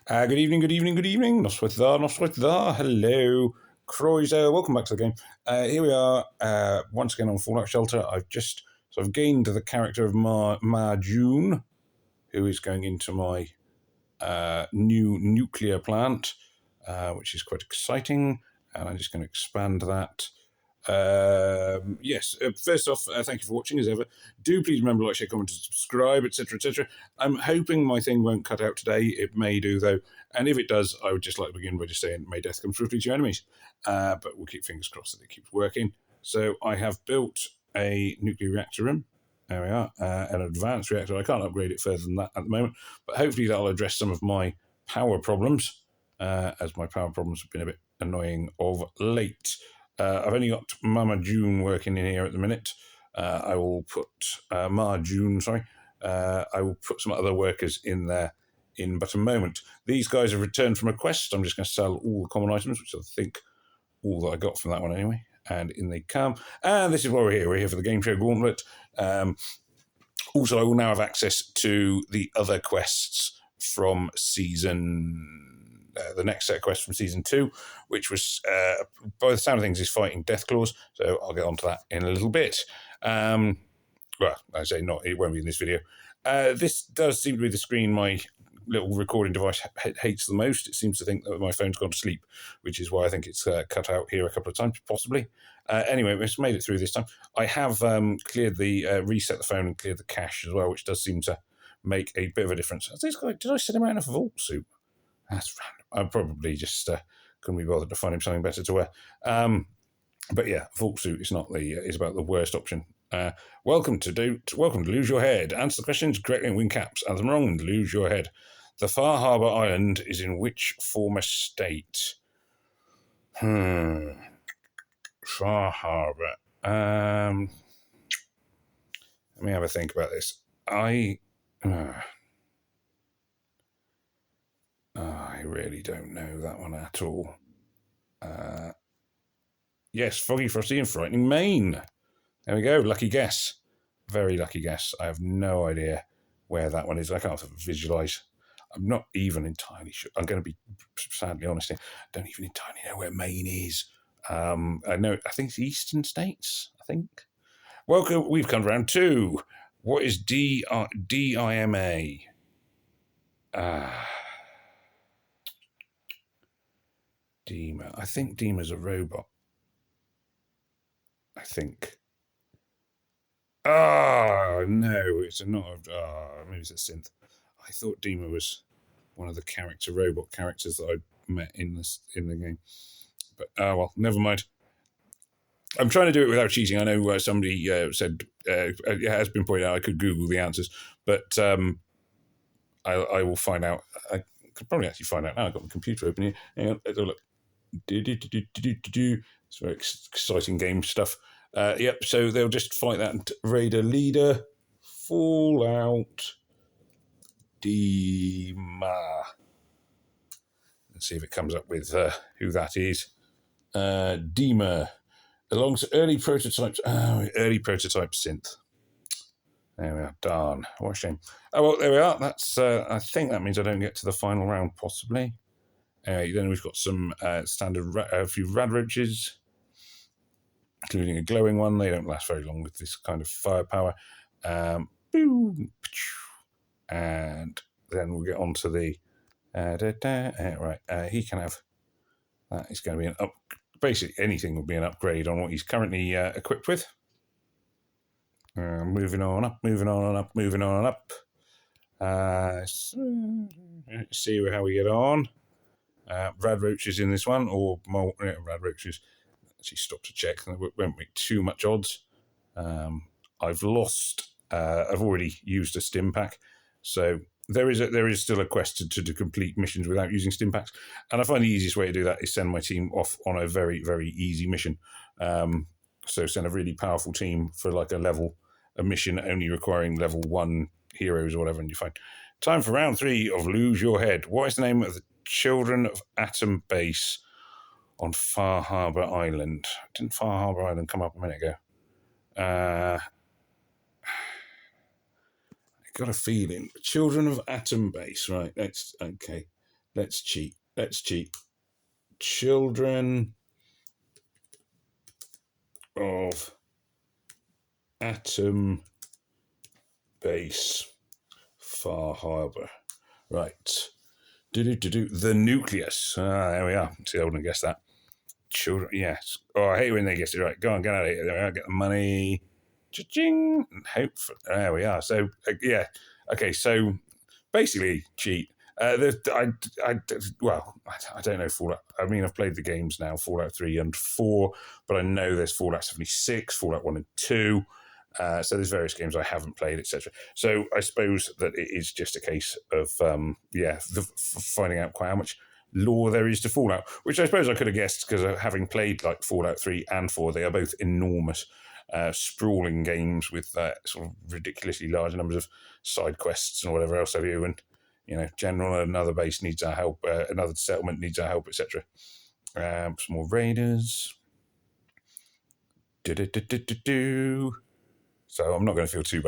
Good evening, good evening, good evening. Noswith Hello, Croiser. Welcome back to the game. Here we are, once again on Fallout Shelter. I've just sort of gained the character of Ma June, who is going into my new nuclear plant, which is quite exciting. And I'm just going to expand that. Yes, first off, thank you for watching as ever. Do please remember to like, share, comment, and subscribe, etc., etc. I'm hoping my thing won't cut out today. It may do, though. And if it does, I would just like to begin by just saying, may death come swiftly to your enemies. But we'll keep fingers crossed that it keeps working. So I have built a nuclear reactor room. There we are, an advanced reactor. I can't upgrade it further than that at the moment, but hopefully that'll address some of my power problems, as my power problems have been a bit annoying of late. I've only got Mama June working in here at the minute. I will put I will put some other workers in there in but a moment. These guys have returned from a quest. I'm just going to sell all the common items, which I think all that I got from that one anyway. And in they come. And this is why we're here. We're here for the game show Gauntlet. Also, I will now have access to the other quests from the next set of quests from season 2, which was, by the sound of things, is fighting Deathclaws. So I'll get onto that in a little bit. Well, I say not, it won't be in this video. This does seem to be the screen my little recording device hates the most. It seems to think that my phone's gone to sleep, which is why I think it's cut out here a couple of times, possibly. Anyway, we've made it through this time. I have cleared the reset the phone and cleared the cache as well, which does seem to make a bit of a difference. This guy, did I set him out in a vault suit? That's random. I probably just couldn't be bothered to find him something better to wear. But yeah, vault suit is is about the worst option. Welcome to Lose Your Head. Answer the questions correctly and win caps. Answer them wrong and lose your head. The Far Harbour Island is in which former state? Far Harbour. Let me have a think about this. I really don't know that one at all. Yes, Foggy, Frosty and Frightening Maine. There we go. Lucky guess. Very lucky guess. I have no idea where that one is. I can't visualise. I'm not even entirely sure. I'm going to be sadly honest here. I don't even entirely know where Maine is. I think it's Eastern States, I think. Welcome. We've come round to what is DIMA? Dima. I think Dima's a robot. I think. Oh, no, it's not. Maybe it's a synth. I thought Dima was one of the robot characters that I met in the game. But, well, never mind. I'm trying to do it without cheating. I know somebody said, it has been pointed out, I could Google the answers, but I will find out. I could probably actually find out now. I've got my computer open here. Hang on, let's have a look. It's very exciting game stuff. Yep, so they'll just fight that Raider leader. Fallout Dima. Let's see if it comes up with who that is. Dima. Alongside early prototypes. Oh, early prototype synth. There we are. Darn. What a shame. Oh, well, there we are. That's. I think that means I don't get to the final round, possibly. Then we've got some standard, a few rad roaches, including a glowing one. They don't last very long with this kind of firepower. Boom. And then we'll get on to the... right, he can have... That is going to be basically anything will be an upgrade on what he's currently equipped with. Moving on up. See how we get on. Rad roaches in this one, or rad roaches. Actually, stop to check. They won't make too much odds. I've lost. I've already used a stim pack, so there is still a quest to complete missions without using stim packs. And I find the easiest way to do that is send my team off on a very, very easy mission. So send a really powerful team for like a mission only requiring level 1 heroes or whatever, and you find. Time for round 3 of Lose Your Head. What is the name of the Children of Atom base on Far Harbour Island? Didn't Far Harbour Island come up a minute ago? I got a feeling. Children of Atom base, right? That's okay. Let's cheat. Let's cheat. Children of atom base far harbour. Right. The nucleus. There we are. See, I wouldn't have guessed that. Children, yes. Oh, I hate when they guess it right. Go on, get out of here. There we are. Get the money. Cha-ching. Hope for, there we are. So, yeah. Okay, so basically, cheat. Well, I don't know Fallout. I mean, I've played the games now, Fallout 3 and 4, but I know there's Fallout 76, Fallout 1 and 2. So there's various games I haven't played, etc. So I suppose that it is just a case of, finding out quite how much lore there is to Fallout, which I suppose I could have guessed because having played like Fallout 3 and 4, they are both enormous, sprawling games with sort of ridiculously large numbers of side quests and whatever else have you, and general another base needs our help, another settlement needs our help, etc. Some more raiders. So I'm not going to feel too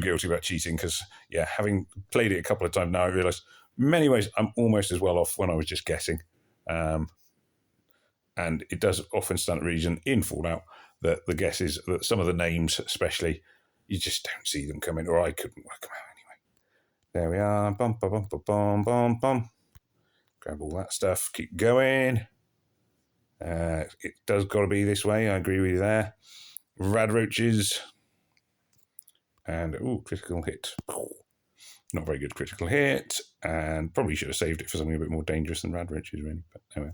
guilty about cheating because, having played it a couple of times now, I realise in many ways I'm almost as well off when I was just guessing. And it does often stand to reason in Fallout that the guesses, that some of the names especially, you just don't see them coming, or I couldn't work them out anyway. There we are. Bum, bum, bum, bum, bum, bum. Grab all that stuff. Keep going. It does got to be this way. I agree with you there. Rad roaches. And, critical hit. Not very good critical hit. And probably should have saved it for something a bit more dangerous than rad roaches, really. But anyway.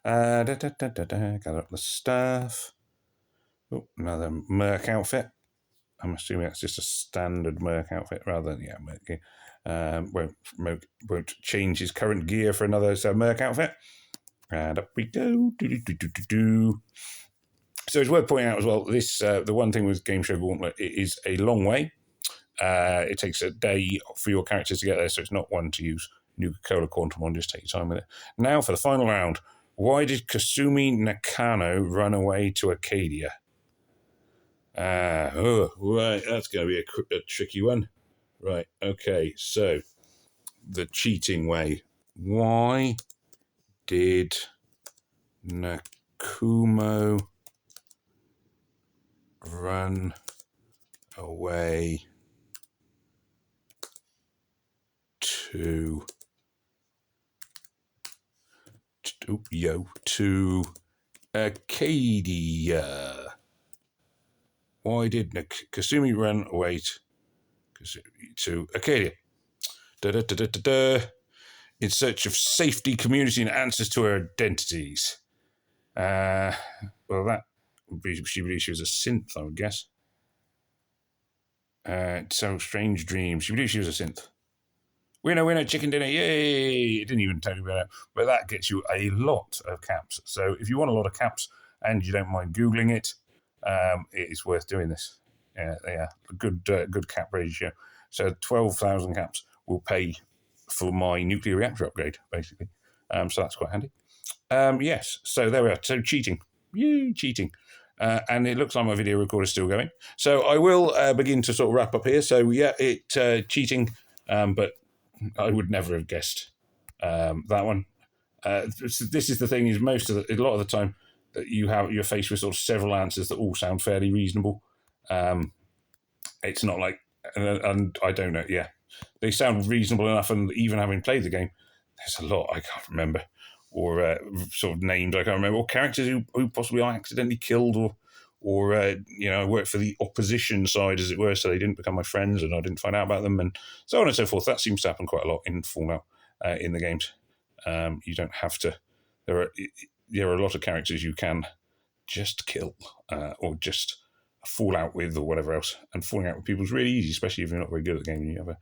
Gather up the stuff. Oh, another merc outfit. I'm assuming that's just a standard merc outfit rather than, merc gear. Won't change his current gear for another merc outfit. And up we go. So it's worth pointing out as well, this the one thing with Game Show Gauntlet, it is a long way. It takes a day for your characters to get there, so it's not one to use Nuka-Cola Quantum on. Just take your time with it. Now for the final round. Why did Kasumi Nakano run away to Acadia? Right, that's going to be a tricky one. Right, okay, so the cheating way. Why did Nakumo run away to Acadia? Why did Kasumi run away to Acadia? In search of safety, community, and answers to her identities. Well, that would be, she believed she was a synth, I would guess. So strange dreams. She believed she was a synth. Winner, chicken dinner, yay! It didn't even tell you about that. But that gets you a lot of caps. So if you want a lot of caps and you don't mind Googling it, it is worth doing this. Good cap ratio. So 12,000 caps will pay for my nuclear reactor upgrade, basically. So that's quite handy. Yes, so there we are. So cheating. Yay, cheating. And it looks like my video recorder is still going. So I will begin to sort of wrap up here. So cheating, but I would never have guessed that one. This is the thing: is a lot of the time that you're faced with sort of several answers that all sound fairly reasonable. It's not like, and I don't know. Yeah, they sound reasonable enough, and even having played the game, there's a lot I can't remember, or sort of names I can't remember, or characters who possibly I accidentally killed, or I worked for the opposition side, as it were, so they didn't become my friends, and I didn't find out about them, and so on and so forth. That seems to happen quite a lot in Fallout in the games. You don't have to. There are a lot of characters you can just kill or just fall out with or whatever else. And falling out with people is really easy, especially if you're not very good at the game and you have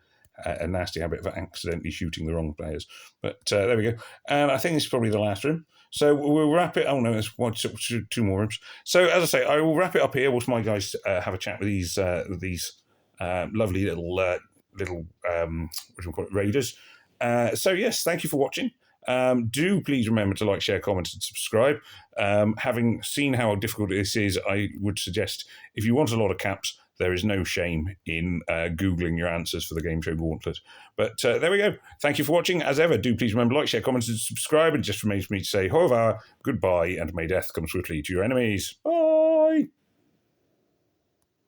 a nasty habit of accidentally shooting the wrong players. But there we go. And I think this is probably the last room. So we'll wrap it. Oh no, there's two more rooms. So as I say, I will wrap it up here. Whilst my guys have a chat with these lovely little what do we call it, raiders. So yes, thank you for watching. Do please remember to like, share, comment, and subscribe. Having seen how difficult this is, I would suggest if you want a lot of caps, there is no shame in Googling your answers for the Game Show Gauntlet. But there we go. Thank you for watching. As ever, do please remember, like, share, comment, and subscribe. It just remains for me to say, au revoir, goodbye, and may death come swiftly to your enemies. Bye.